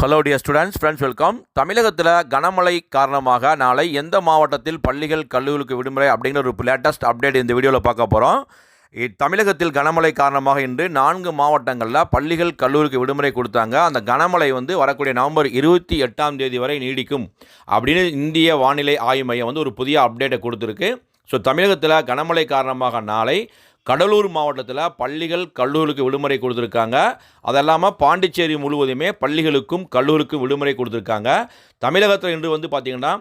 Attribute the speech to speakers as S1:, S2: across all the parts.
S1: Hello dear students, friends welcome. தமிழகத்தில் கனமழை காரணமாக நாளை எந்த மாவட்டத்தில் பள்ளிகள் கல்லூரிகளுக்கு விடுமுறை அப்படிங்கிற ஒரு லேட்டஸ்ட் அப்டேட் இந்த வீடியோவில் பார்க்க போகிறோம். தமிழகத்தில் கனமழை காரணமாக இன்று 4 மாவட்டங்களில் பள்ளிகள் கல்லூரிக்கு விடுமுறை கொடுத்தாங்க. அந்த கனமழை வரக்கூடிய நவம்பர் 28ஆம் தேதி வரை நீடிக்கும் அப்படின்னு இந்திய வானிலை ஆய்வு மையம் ஒரு புதிய அப்டேட்டை கொடுத்துருக்கு. ஸோ தமிழகத்தில் கனமழை காரணமாக நாளை கடலூர் மாவட்டத்தில் பள்ளிகள் கல்லூரிக்கு விடுமுறை கொடுத்துருக்காங்க. அதெல்லாமல் பாண்டிச்சேரி முழுவதுமே பள்ளிகளுக்கும் கல்லூரிக்கும் விடுமுறை கொடுத்துருக்காங்க. தமிழகத்தில் இன்று பார்த்திங்கன்னா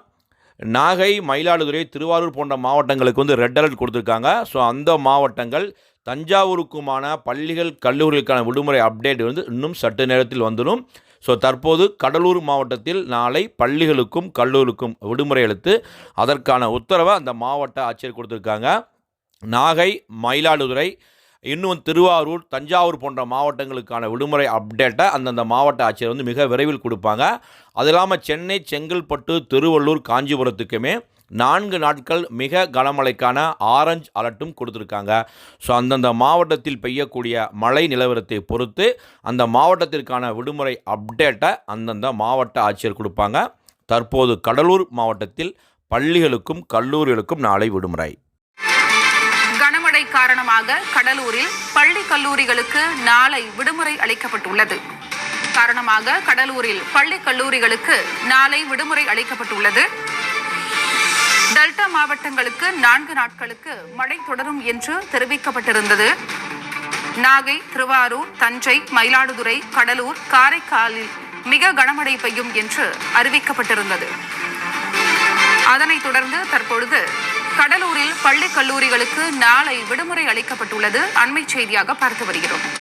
S1: நாகை, மயிலாடுதுறை, திருவாரூர் போன்ற மாவட்டங்களுக்கு ரெட் அலர்ட் கொடுத்துருக்காங்க. ஸோ அந்த மாவட்டங்கள் தஞ்சாவூருக்குமான பள்ளிகள் கல்லூரிகளுக்கான விடுமுறை அப்டேட் இன்னும் சற்று நேரத்தில் வந்துடும். ஸோ தற்போது கடலூர் மாவட்டத்தில் நாளை பள்ளிகளுக்கும் கல்லூரிக்கும் விடுமுறை அளித்து அதற்கான உத்தரவை அந்த மாவட்ட ஆட்சியர் கொடுத்துருக்காங்க. நாகை, மயிலாடுதுறை, இன்னும் திருவாரூர், தஞ்சாவூர் போன்ற மாவட்டங்களுக்கான விடுமுறை அப்டேட்டை அந்தந்த மாவட்ட ஆட்சியர் மிக விரைவில் கொடுப்பாங்க. அது இல்லாமல் சென்னை, செங்கல்பட்டு, திருவள்ளூர், காஞ்சிபுரத்துக்குமே 4 நாட்கள் மிக கனமழைக்கான ஆரஞ்சு அலர்ட்டும் கொடுத்துருக்காங்க. ஸோ அந்தந்த மாவட்டத்தில் பெய்யக்கூடிய மழை நிலவரத்தை பொறுத்து அந்த மாவட்டத்திற்கான விடுமுறை அப்டேட்டை அந்தந்த மாவட்ட ஆட்சியர் கொடுப்பாங்க. தற்போது கடலூர் மாவட்டத்தில் பள்ளிகளுக்கும் கல்லூரிகளுக்கும் நாளை விடுமுறை.
S2: கனமழை காரணமாக கடலூரில் பள்ளி கல்லூரிகளுக்கு நாளை விடுமுறை அளிக்கப்பட்டுள்ளது. டெல்டா மாவட்டங்களுக்கு 4 நாட்களுக்கு மழை தொடரும் என்று தெரிவிக்கப்பட்டிருந்தது. நாகை, திருவாரூர், தஞ்சை, மயிலாடுதுறை, கடலூர், காரைக்காலில் மிக கனமழை பெய்யும் என்று அறிவிக்கப்பட்டிருந்தது. அதனைத் தொடர்ந்து தற்பொழுது கடலூரில் பள்ளி கல்லூரிகளுக்கு நாளை விடுமுறை அளிக்கப்பட்டுள்ளது. அண்மை செய்தியாக பார்த்து வருகிறோம்.